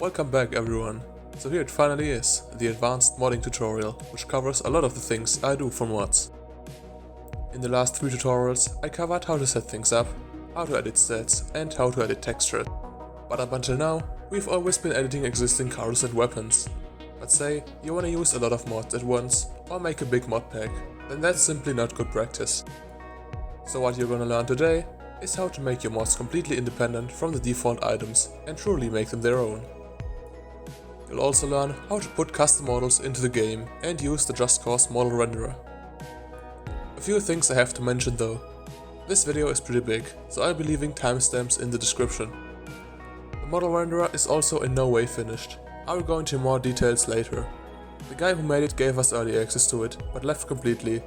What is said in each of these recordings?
Welcome back everyone. So here it finally is, the advanced modding tutorial, which covers a lot of the things I do for mods. In the last 3 tutorials I covered how to set things up, how to edit stats and how to edit textures. But up until now, we've always been editing existing cars and weapons. But say you wanna use a lot of mods at once or make a big mod pack, then that's simply not good practice. So what you're gonna learn today is how to make your mods completely independent from the default items and truly make them their own. You'll also learn how to put custom models into the game and use the Just Cause model renderer. A few things I have to mention though. This video is pretty big, so I'll be leaving timestamps in the description. The model renderer is also in no way finished. I will go into more details later. The guy who made it gave us early access to it, but left completely.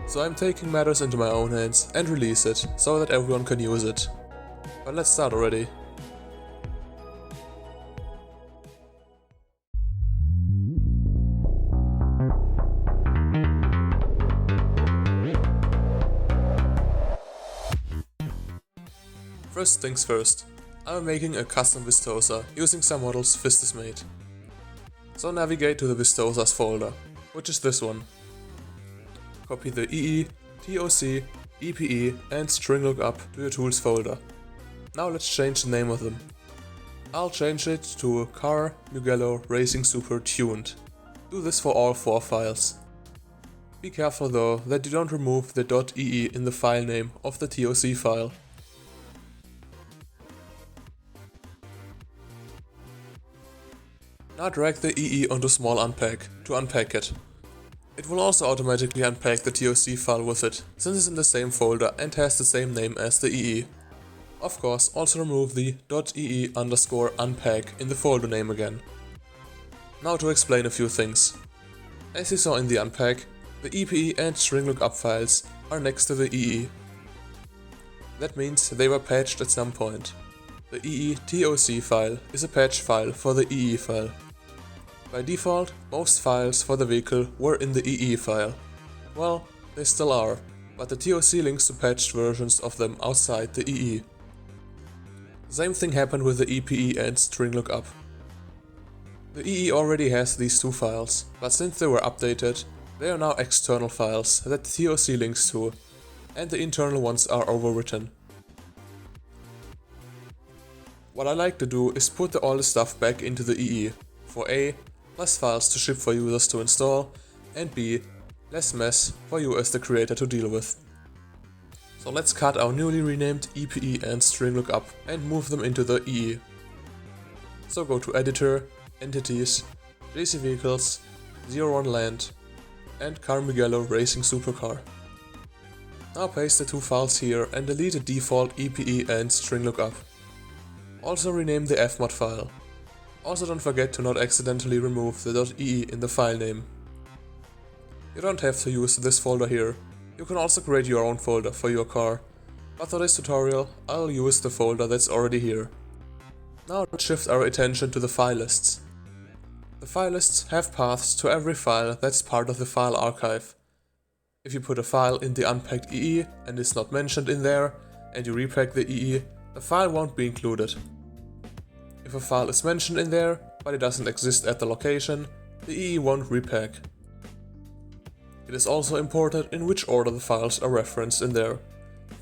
So I'm taking matters into my own hands and release it, so that everyone can use it. But let's start already. First things first, I'm making a custom Vistosa using some models Fistus made. So navigate to the Vistosas folder, which is this one. Copy the EE, TOC, EPE and string lookup to your tools folder. Now let's change the name of them. I'll change it to Car Mugello Racing Super Tuned. Do this for all 4 files. Be careful though that you don't remove the .ee in the file name of the TOC file. Now drag the EE onto small unpack to unpack it. It will also automatically unpack the TOC file with it, since it's in the same folder and has the same name as the EE. Of course, also remove the .ee_unpack in the folder name again. Now to explain a few things. As you saw in the unpack, the EPE and string lookup files are next to the EE. That means they were patched at some point. The EE TOC file is a patch file for the EE file. By default, most files for the vehicle were in the EE file. Well, they still are, but the TOC links to patched versions of them outside the EE. The same thing happened with the EPE and string lookup. The EE already has these 2 files, but since they were updated, they are now external files that the TOC links to, and the internal ones are overwritten. What I like to do is put all the stuff back into the EE, for A, less files to ship for users to install, and B, less mess for you as the creator to deal with. So let's cut our newly renamed EPE and string lookup and move them into the EE. So go to Editor, Entities, JC Vehicles, 01 Land, and Car Mugello Racing Supercar. Now paste the 2 files here and delete the default EPE and string lookup. Also rename the fmod file. Also don't forget to not accidentally remove the .ee in the file name. You don't have to use this folder here, you can also create your own folder for your car, but for this tutorial I'll use the folder that's already here. Now let's shift our attention to the file lists. The file lists have paths to every file that's part of the file archive. If you put a file in the unpacked EE and it's not mentioned in there, and you repack the EE, the file won't be included. If a file is mentioned in there, but it doesn't exist at the location, the EE won't repack. It is also important in which order the files are referenced in there.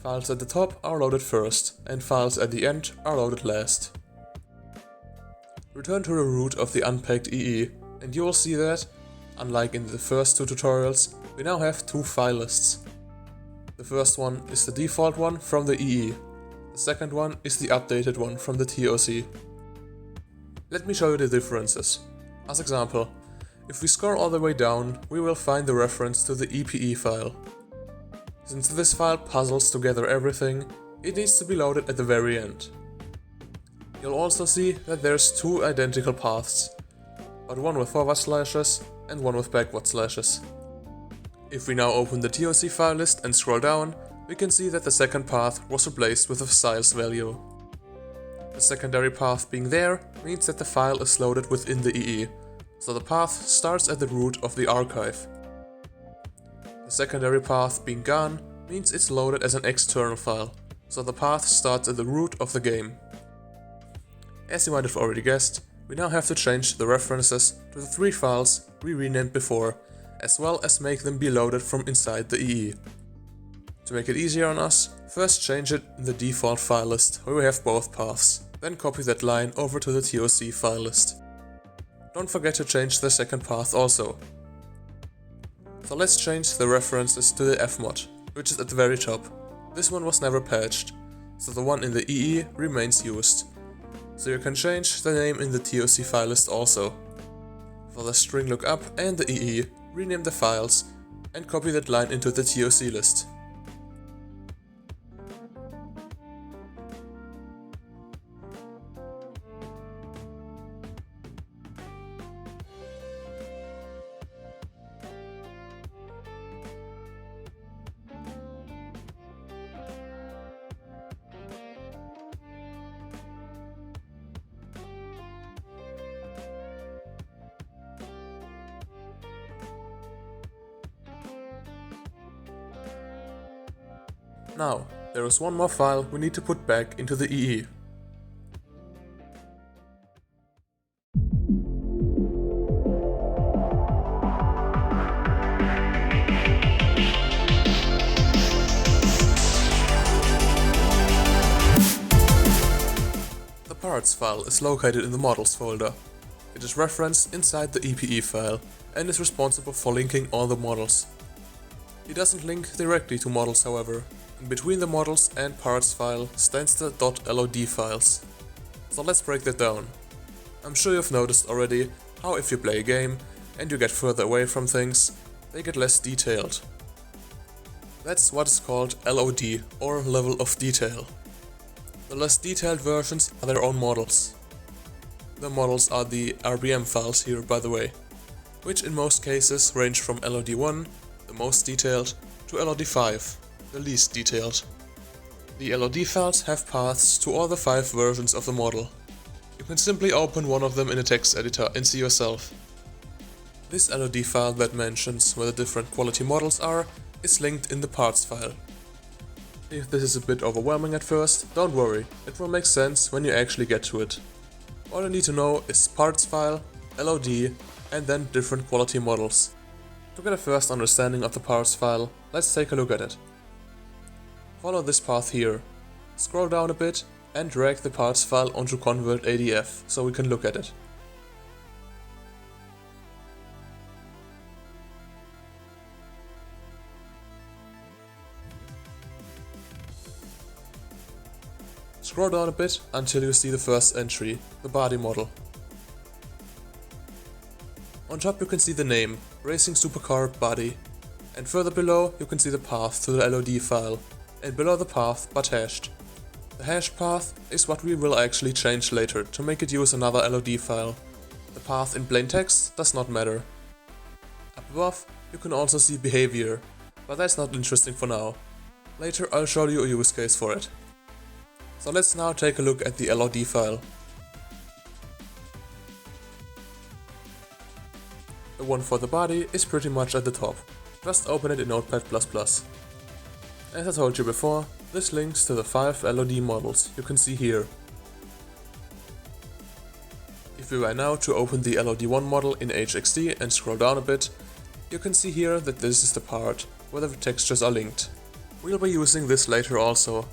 Files at the top are loaded first, and files at the end are loaded last. Return to the root of the unpacked EE, and you will see that, unlike in the first 2 tutorials, we now have 2 file lists. The first one is the default one from the EE. The second one is the updated one from the TOC. Let me show you the differences. As example, if we scroll all the way down, we will find the reference to the EPE file. Since this file puzzles together everything, it needs to be loaded at the very end. You'll also see that there's 2 identical paths, but one with forward slashes and one with backward slashes. If we now open the TOC file list and scroll down, we can see that the second path was replaced with a size value. The secondary path being there means that the file is loaded within the EE, so the path starts at the root of the archive. The secondary path being gone means it's loaded as an external file, so the path starts at the root of the game. As you might have already guessed, we now have to change the references to the 3 files we renamed before, as well as make them be loaded from inside the EE. To make it easier on us, first change it in the default file list where we have both paths, then copy that line over to the TOC file list. Don't forget to change the second path also. So let's change the references to the fmod, which is at the very top. This one was never patched, so the one in the EE remains used. So you can change the name in the TOC file list also. For the string lookup and the EE, rename the files and copy that line into the TOC list. Now, there is one more file we need to put back into the EE. The parts file is located in the models folder. It is referenced inside the EPE file and is responsible for linking all the models. It doesn't link directly to models, however. In between the models and parts file stands the .lod files. So let's break that down. I'm sure you've noticed already how if you play a game and you get further away from things, they get less detailed. That's what is called LOD, or level of detail. The less detailed versions are their own models. The models are the RBM files here, by the way, which in most cases range from LOD1, the most detailed, to LOD5, the least detailed. The LOD files have paths to all the 5 versions of the model. You can simply open one of them in a text editor and see yourself. This LOD file that mentions where the different quality models are is linked in the parts file. If this is a bit overwhelming at first, don't worry, it will make sense when you actually get to it. All you need to know is parts file, LOD, and then different quality models. To get a first understanding of the parts file, let's take a look at it. Follow this path here. Scroll down a bit and drag the parts file onto convert ADF so we can look at it. Scroll down a bit until you see the first entry, the body model. On top you can see the name, Racing Supercar Body, and further below you can see the path to the LOD file, and below the path but hashed. The hashed path is what we will actually change later to make it use another LOD file. The path in plain text does not matter. Up above you can also see behavior, but that's not interesting for now. Later I'll show you a use case for it. So let's now take a look at the LOD file. The one for the body is pretty much at the top. Just open it in Notepad++. As I told you before, this links to the 5 LOD models you can see here. If we were now to open the LOD1 model in HXD and scroll down a bit, you can see here that this is the part where the textures are linked. We'll be using this later also.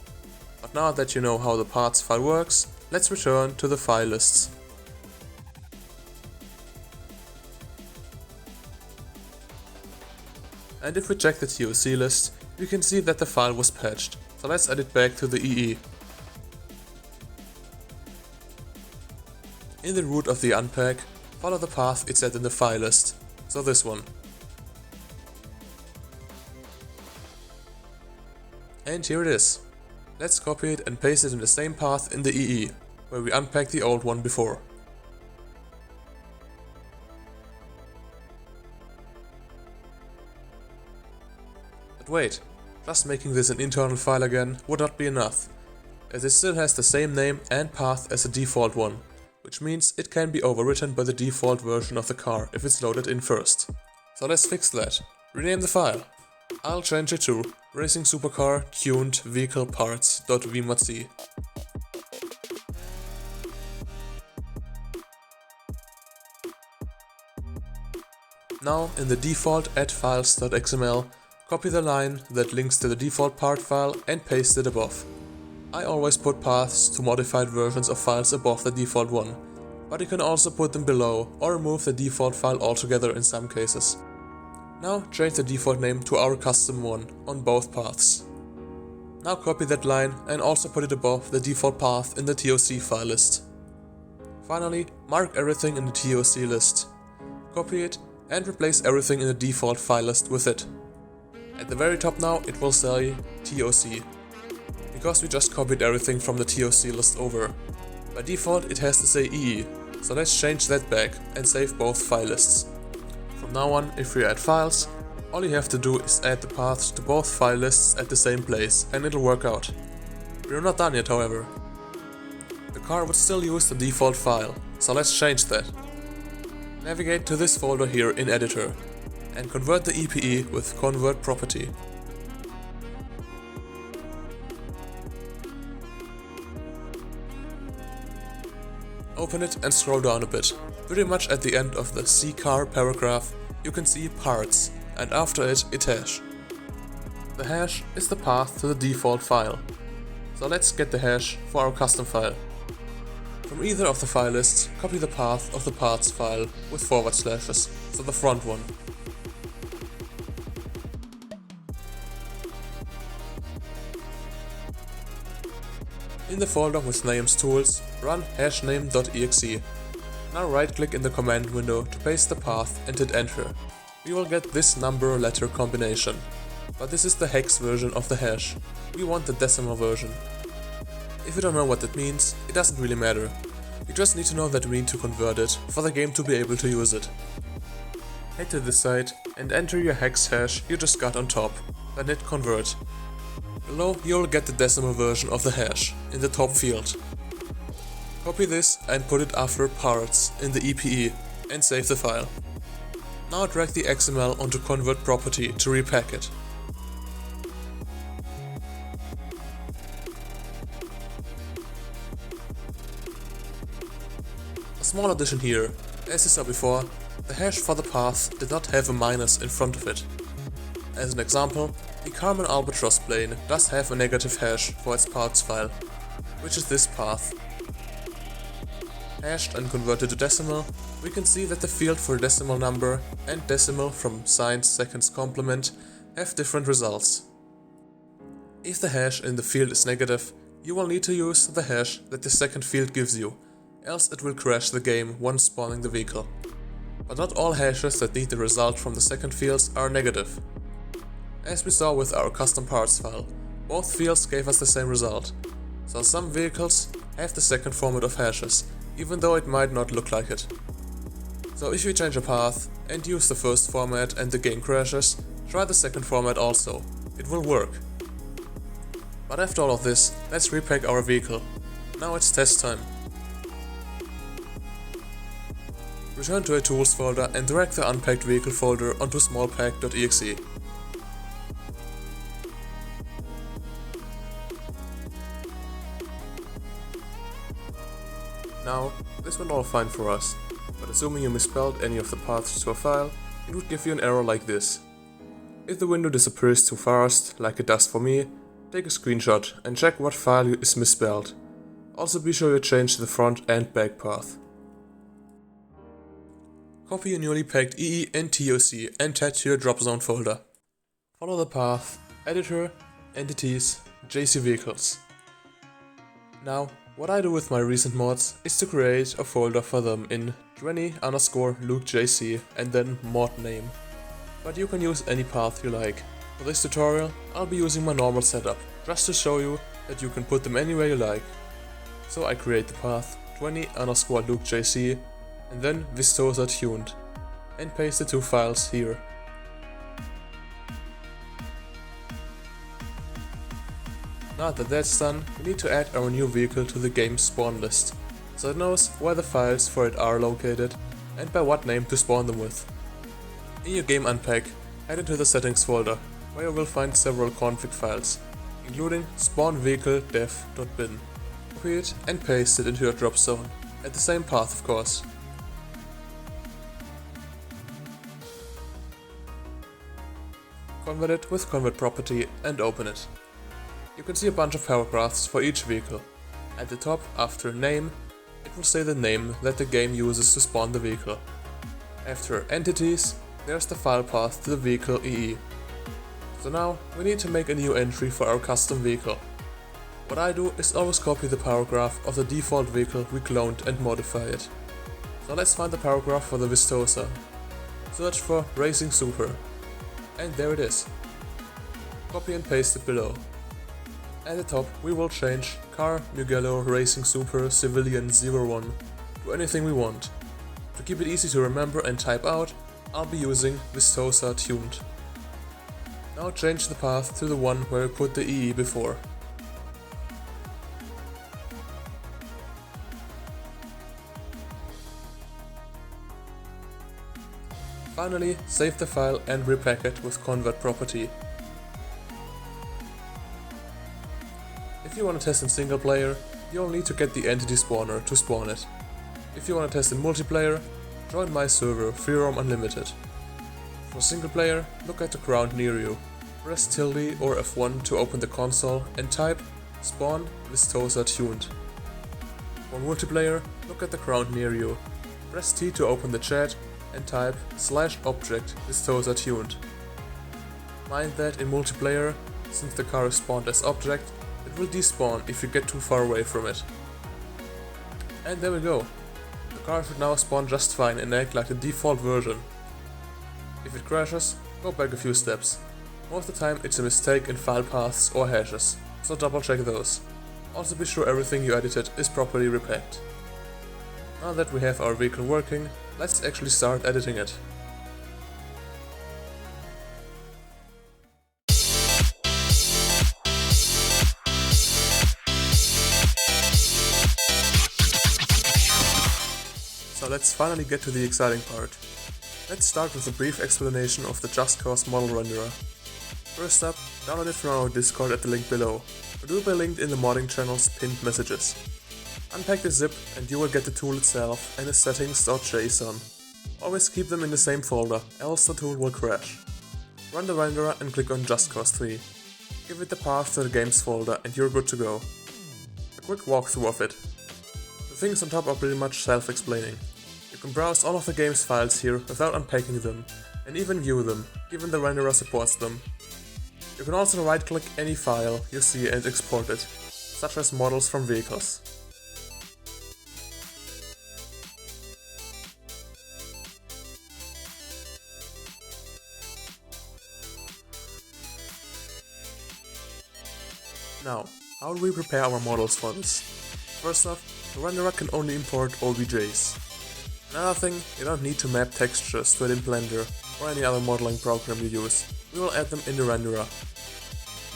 But now that you know how the parts file works, let's return to the file lists. And if we check the TOC list, we can see that the file was patched, so let's add it back to the EE. In the root of the unpack, follow the path it set in the file list, so this one. And here it is. Let's copy it and paste it in the same path in the EE, where we unpacked the old one before. But wait, just making this an internal file again would not be enough, as it still has the same name and path as the default one, which means it can be overwritten by the default version of the car if it's loaded in first. So let's fix that. Rename the file. I'll change it to Racing Supercar Tuned Vehicle Parts.vmodc. Now in the default add_files.xml, copy the line that links to the default part file and paste it above. I always put paths to modified versions of files above the default one, but you can also put them below or remove the default file altogether in some cases. Now change the default name to our custom one on both paths. Now copy that line and also put it above the default path in the TOC file list. Finally, mark everything in the TOC list. Copy it and replace everything in the default file list with it. At the very top now it will say TOC, because we just copied everything from the TOC list over. By default it has to say EE, so let's change that back and save both file lists. From now on, if we add files, all you have to do is add the paths to both file lists at the same place and it'll work out. We're not done yet, however. The car would still use the default file, so let's change that. Navigate to this folder here in editor and convert the EPE with convert property. Open it and scroll down a bit. Pretty much at the end of the C car paragraph you can see parts, and after it hash. The hash is the path to the default file. So let's get the hash for our custom file. From either of the file lists, copy the path of the parts file with forward slashes, so the front one. In the folder with names tools, run hashname.exe. Now right click in the command window to paste the path and hit enter. We will get this number-letter combination, but this is the hex version of the hash. We want the decimal version. If you don't know what that means, it doesn't really matter. You just need to know that we need to convert it for the game to be able to use it. Head to this site and enter your hex hash you just got on top, then hit convert. Below you'll get the decimal version of the hash in the top field. Copy this and put it after parts in the EPE and save the file. Now drag the XML onto convert property to repack it. A small addition here. As you saw before, the hash for the path did not have a minus in front of it. As an example, the Carmen Albatross plane does have a negative hash for its parts file, which is this path. Hashed and converted to decimal, we can see that the field for decimal number and decimal from signs seconds complement have different results. If the hash in the field is negative, you will need to use the hash that the second field gives you, else it will crash the game once spawning the vehicle. But not all hashes that need the result from the second fields are negative. As we saw with our custom parts file, both fields gave us the same result, so some vehicles have the second format of hashes, even though it might not look like it. So if you change a path and use the first format and the game crashes, try the second format also. It will work. But after all of this, let's repack our vehicle. Now it's test time. Return to a tools folder and drag the unpacked vehicle folder onto smallpack.exe. Now, this went all fine for us, but assuming you misspelled any of the paths to a file, it would give you an error like this. If the window disappears too fast, like it does for me, take a screenshot and check what file is misspelled. Also be sure you change the front and back path. Copy your newly packed EE and TOC and add to your dropzone folder. Follow the path, editor, entities, JC vehicles. Now, what I do with my recent mods is to create a folder for them in 20_LukeJC and then mod name. But you can use any path you like. For this tutorial, I'll be using my normal setup, just to show you that you can put them anywhere you like. So I create the path 20_LukeJC and then Vistosa tuned, and paste the two files here. Now that that's done, we need to add our new vehicle to the game's spawn list, so it knows where the files for it are located and by what name to spawn them with. In your game unpack, head into the settings folder, where you will find several config files, including spawnvehicle.dev.bin. Copy it and paste it into your drop zone, at the same path of course. Convert it with convert property and open it. You can see a bunch of paragraphs for each vehicle. At the top, after name, it will say the name that the game uses to spawn the vehicle. After entities, there's the file path to the vehicle EE. So now we need to make a new entry for our custom vehicle. What I do is always copy the paragraph of the default vehicle we cloned and modify it. So let's find the paragraph for the Vistosa. Search for Racing Super. And there it is. Copy and paste it below. At the top we will change Car Mugello Racing Super Civilian 01 to anything we want. To keep it easy to remember and type out, I'll be using Vistosa tuned. Now change the path to the one where we put the EE before. Finally, save the file and repack it with convert property. If you want to test in single player, you'll need to get the entity spawner to spawn it. If you want to test in multiplayer, join my server Freeroam Unlimited. For single player, look at the ground near you. Press tilde or F1 to open the console and type spawn Vistosa tuned. For multiplayer, look at the ground near you. Press T to open the chat and type /object Vistosa tuned. Mind that in multiplayer, since the car is spawned as object, it will despawn if you get too far away from it. And there we go. The car should now spawn just fine and act like the default version. If it crashes, go back a few steps. Most of the time it's a mistake in file paths or hashes, so double check those. Also be sure everything you edited is properly repacked. Now that we have our vehicle working, let's actually start editing it. So let's finally get to the exciting part. Let's start with a brief explanation of the Just Cause model renderer. First up, download it from our Discord at the link below. It will be linked in the modding channel's pinned messages. Unpack the zip and you will get the tool itself and the settings.json. Always keep them in the same folder, else the tool will crash. Run the renderer and click on Just Cause 3. Give it the path to the games folder and you're good to go. A quick walkthrough of it. The things on top are pretty much self-explaining. You can browse all of the game's files here without unpacking them, and even view them, given the renderer supports them. You can also right-click any file you see and export it, such as models from vehicles. Now, how do we prepare our models for this? First off, the renderer can only import OBJs. Another thing, you don't need to map textures to it in Blender or any other modeling program you use. We will add them in the renderer.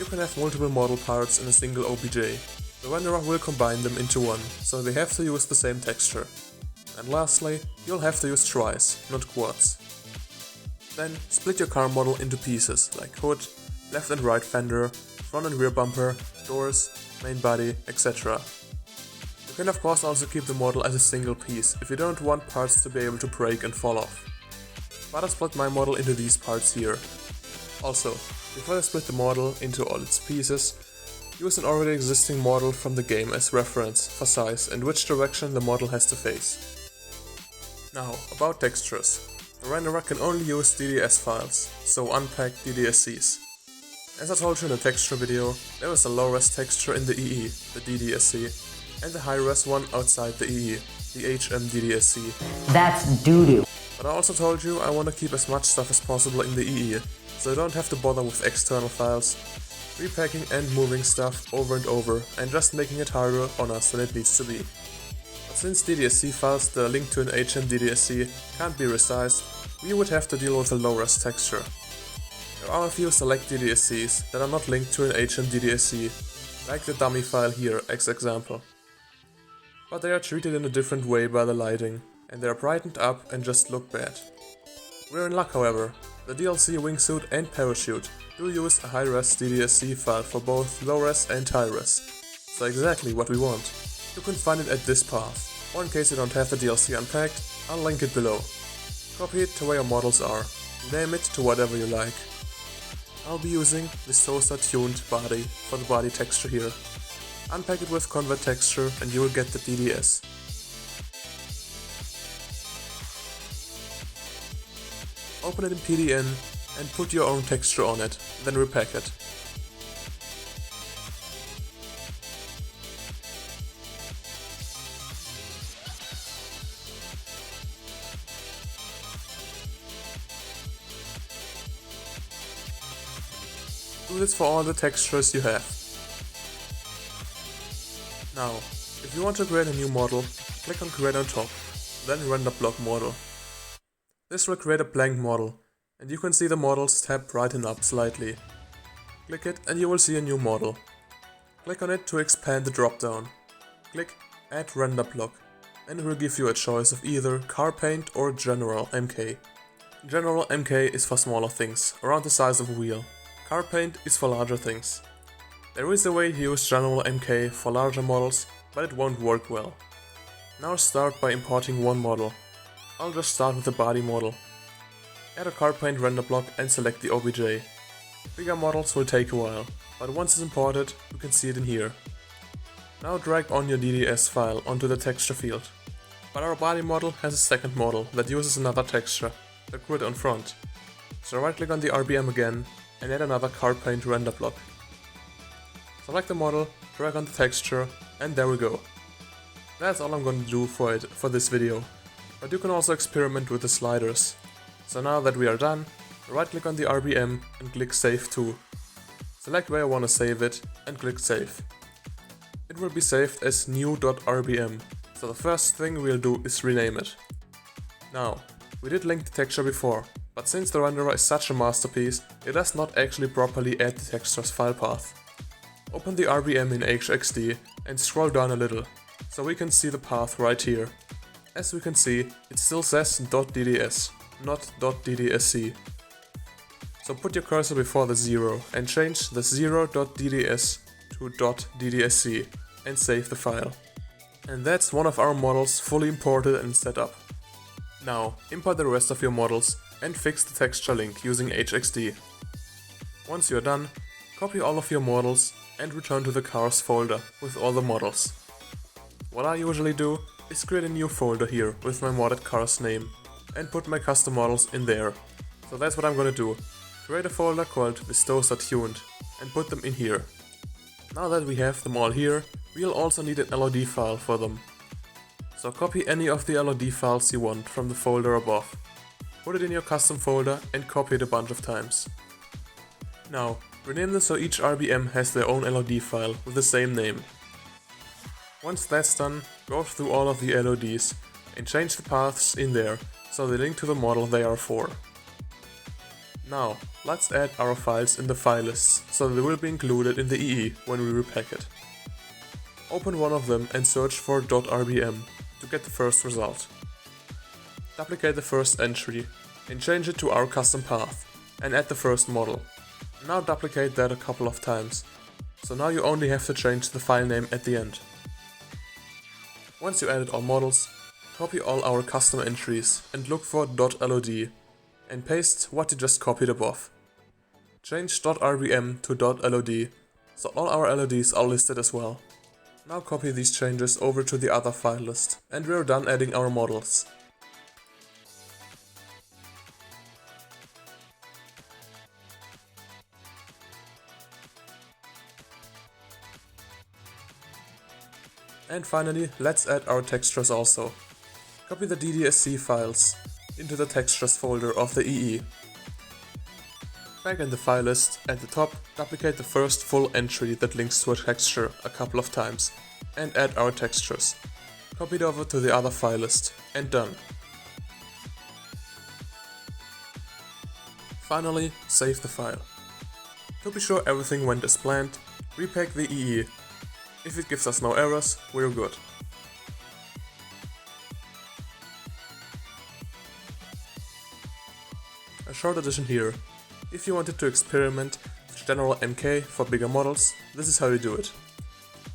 You can have multiple model parts in a single OBJ. The renderer will combine them into one, so they have to use the same texture. And lastly, you'll have to use tries, not quads. Then split your car model into pieces like hood, left and right fender, front and rear bumper, doors, main body, etc. You can of course also keep the model as a single piece if you don't want parts to be able to break and fall off. But I split my model into these parts here. Also, before you split the model into all its pieces, use an already existing model from the game as reference for size and which direction the model has to face. Now, about textures. The renderer can only use DDS files, so unpack DDSCs. As I told you in the texture video, there is a low-res texture in the EE, the DDSC, and the high-res one outside the EE, the HMDDSC. That's doo-doo. But I also told you I want to keep as much stuff as possible in the EE, so you don't have to bother with external files, repacking and moving stuff over and over, and just making it harder on us than it needs to be. But since DDSC files that are linked to an HMDDSC can't be resized, we would have to deal with a low-res texture. There are a few select DDSCs that are not linked to an HMDDSC, like the dummy file here, as example. But they are treated in a different way by the lighting, and they are brightened up and just look bad. We're in luck, however. The DLC wingsuit and parachute do use a high-res DDSC file for both low-res and high-res, so exactly what we want. You can find it at this path, or in case you don't have the DLC unpacked, I'll link it below. Copy it to where your models are, name it to whatever you like. I'll be using the Sosa tuned body for the body texture here. Unpack it with convert texture and you will get the DDS. Open it in PDN and put your own texture on it, then repack it. Do this for all the textures you have. Now, if you want to create a new model, click on Create on top, then Render Block Model. This will create a blank model, and you can see the models tab brighten up slightly. Click it and you will see a new model. Click on it to expand the drop-down. Click Add Render Block, and it will give you a choice of either Car Paint or General MK. General MK is for smaller things, around the size of a wheel. Car Paint is for larger things. There is a way to use General MK for larger models, but it won't work well. Now start by importing one model. I'll just start with the body model. Add a Car Paint render block and select the OBJ. Bigger models will take a while, but once it's imported, you can see it in here. Now drag on your DDS file onto the texture field. But our body model has a second model that uses another texture, the grid on front. So right click on the RBM again and add another Car Paint render block. Select the model, drag on the texture, and there we go. That's all I'm going to do for this video, but you can also experiment with the sliders. So now that we are done, right click on the RBM and click Save To. Select where you want to save it and click Save. It will be saved as new.rbm, so the first thing we'll do is rename it. Now, we did link the texture before, but since the renderer is such a masterpiece, it does not actually properly add the texture's file path. Open the RBM in HXD and scroll down a little, so we can see the path right here. As we can see, it still says .dds, not .ddsc. So put your cursor before the 0 and change the 0.dds to .ddsc and save the file. And that's one of our models fully imported and set up. Now, import the rest of your models and fix the texture link using HXD. Once you're done, copy all of your models and return to the cars folder with all the models. What I usually do is create a new folder here with my modded cars name and put my custom models in there. So that's what I'm gonna do. Create a folder called Vistosa Tuned and put them in here. Now that we have them all here, we'll also need an LOD file for them. So copy any of the LOD files you want from the folder above. Put it in your custom folder and copy it a bunch of times. Now, rename them so each RBM has their own LOD file with the same name. Once that's done, go through all of the LODs and change the paths in there so they link to the model they are for. Now, let's add our files in the file lists so they will be included in the EE when we repack it. Open one of them and search for .rbm to get the first result. Duplicate the first entry and change it to our custom path and add the first model. Now duplicate that a couple of times, so now you only have to change the file name at the end. Once you added all models, copy all our custom entries and look for .lod and paste what you just copied above. Change .rbm to .lod, so all our LODs are listed as well. Now copy these changes over to the other file list and we're done adding our models. And finally, let's add our textures also. Copy the DDSC files into the textures folder of the EE. Back in the file list, at the top, duplicate the first full entry that links to a texture a couple of times, and add our textures. Copy it over to the other file list, and done. Finally, save the file. To be sure everything went as planned, repack the EE. If it gives us no errors, we're good. A short addition here. If you wanted to experiment with General MK for bigger models, this is how you do it.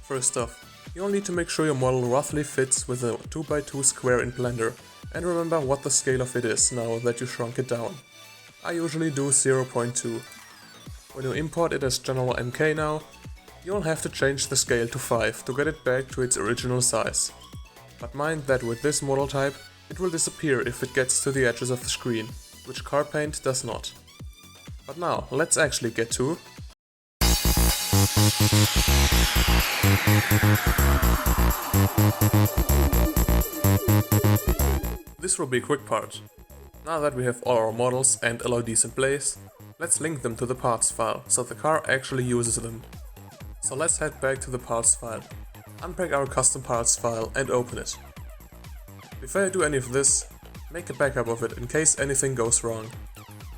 First off, you'll need to make sure your model roughly fits with a 2x2 square in Blender, and remember what the scale of it is now that you shrunk it down. I usually do 0.2. When you import it as general MK now, you'll have to change the scale to 5 to get it back to its original size. But mind that with this model type, it will disappear if it gets to the edges of the screen, which car paint does not. But now, let's actually get to this will be a quick part. Now that we have all our models and LODs in place, let's link them to the parts file so the car actually uses them. So let's head back to the parts file, unpack our custom parts file and open it. Before I do any of this, make a backup of it in case anything goes wrong.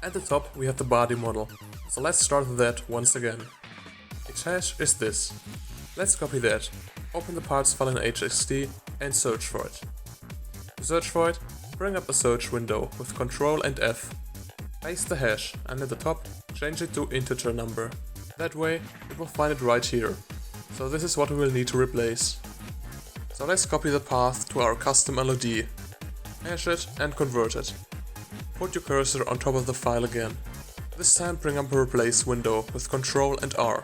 At the top we have the body model, so let's start with that once again. Its hash is this. Let's copy that, open the parts file in HXD and search for it. To search for it, bring up a search window with Ctrl and F. Paste the hash and at the top change it to integer number. That way it will find it right here. So this is what we will need to replace. So let's copy the path to our custom LOD, hash it and convert it. Put your cursor on top of the file again. This time bring up a replace window with Ctrl and R.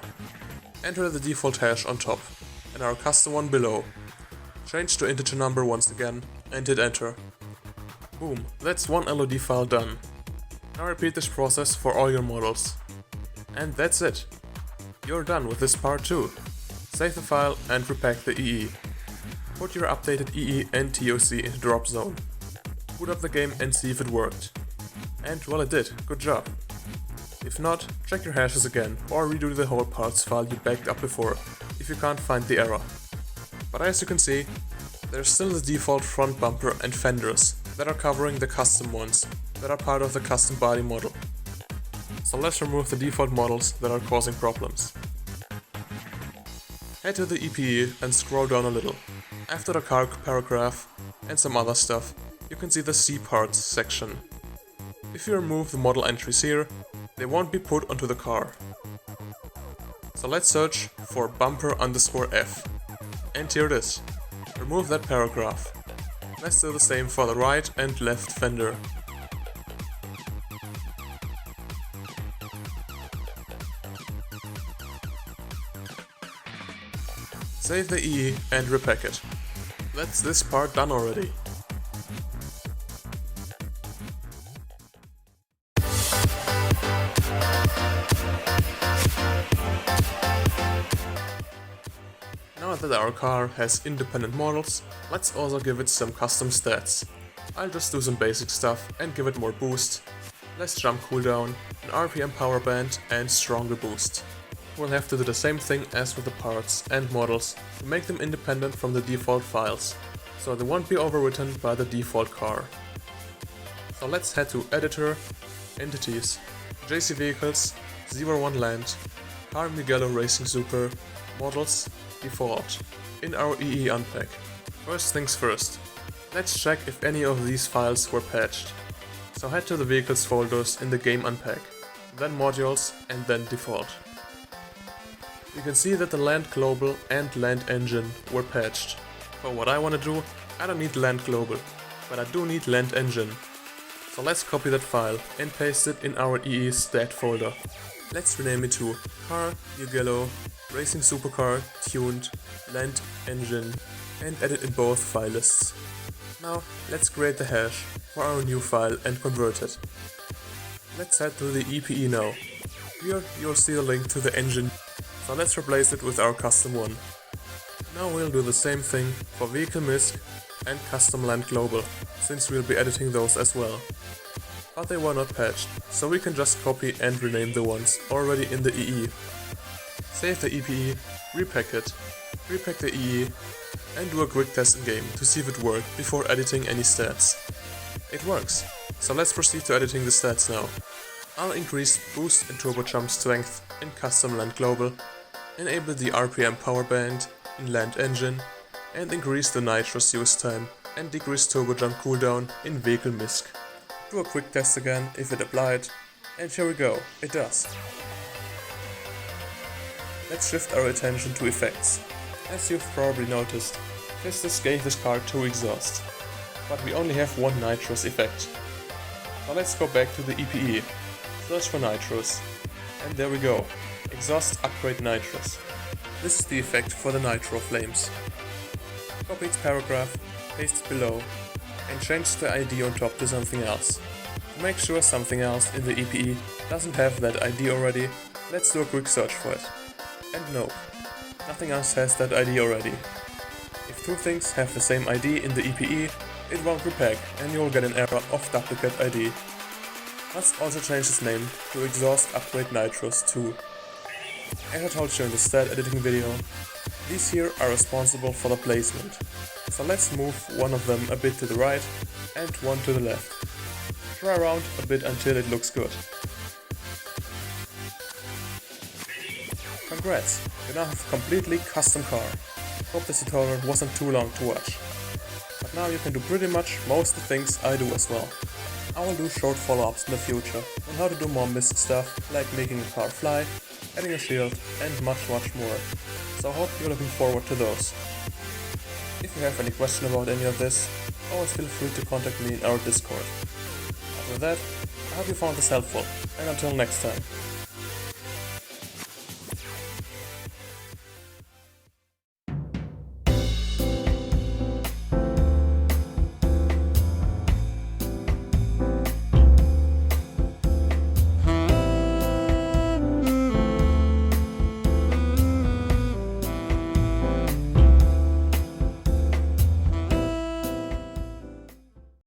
Enter the default hash on top and our custom one below. Change to integer number once again and hit enter. Boom, that's one LOD file done. Now repeat this process for all your models. And that's it. You're done with this part too. Save the file and repack the EE. Put your updated EE and TOC into drop zone. Boot up the game and see if it worked. And well, it did, good job. If not, check your hashes again or redo the whole parts file you backed up before if you can't find the error. But as you can see, there's still the default front bumper and fenders that are covering the custom ones that are part of the custom body model. So let's remove the default models that are causing problems. Head to the EPE and scroll down a little. After the car paragraph and some other stuff, you can see the C parts section. If you remove the model entries here, they won't be put onto the car. So let's search for bumper_F. And here it is. Remove that paragraph. Let's do the same for the right and left fender. Save the EE and repack it. That's this part done already. Now that our car has independent models, let's also give it some custom stats. I'll just do some basic stuff and give it more boost, less jump cooldown, an RPM power band and stronger boost. We'll have to do the same thing as with the parts and models to make them independent from the default files, so they won't be overwritten by the default car. So let's head to Editor, Entities, JC Vehicles, 01 Land, Car Mugello Racing Super, Models, Default, in our EE unpack. First things first, let's check if any of these files were patched. So head to the Vehicles folders in the Game Unpack, then Modules and then Default. You can see that the Land Global and Land Engine were patched. For what I want to do, I don't need Land Global, but I do need Land Engine. So let's copy that file and paste it in our EE stat folder. Let's rename it to Car Mugello Racing Supercar Tuned Land Engine and edit in both file lists. Now let's create the hash for our new file and convert it. Let's head to the EPE now. Here you'll see the link to the engine. So let's replace it with our custom one. Now we'll do the same thing for Vehicle MISC and Custom Land Global, since we'll be editing those as well. But they were not patched, so we can just copy and rename the ones already in the EE. Save the EPE, repack it, repack the EE, and do a quick test in game to see if it worked before editing any stats. It works, so let's proceed to editing the stats now. I'll increase boost and turbo jump strength in Custom Land Global, enable the RPM power band in Land Engine, and increase the nitrous use time and decrease turbo jump cooldown in Vehicle MISC. Do a quick test again if it applied, and here we go, it does. Let's shift our attention to effects. As you've probably noticed, FisTus gave this car 2 exhaust, but we only have 1 nitrous effect. Now let's go back to the EPE, search for nitrous, And there we go. Exhaust upgrade nitrous. This is the effect for the nitro flames. Copy its paragraph, paste it below, and change the ID on top to something else. To make sure something else in the EPE doesn't have that ID already, let's do a quick search for it. And no, nothing else has that ID already. If two things have the same ID in the EPE, it won't repeg and you'll get an error of duplicate ID. Let's also change its name to Exhaust Upgrade Nitrous 2. As I told you in the stat editing video, these here are responsible for the placement. So let's move one of them a bit to the right and one to the left. Try around a bit until it looks good. Congrats, you now have a completely custom car. Hope this tutorial wasn't too long to watch. But now you can do pretty much most of the things I do as well. I will do short follow-ups in the future on how to do more Mist stuff, like making a car fly, adding a shield, and much more. So I hope you're looking forward to those. If you have any question about any of this, always feel free to contact me in our Discord. Other than that, I hope you found this helpful, and until next time.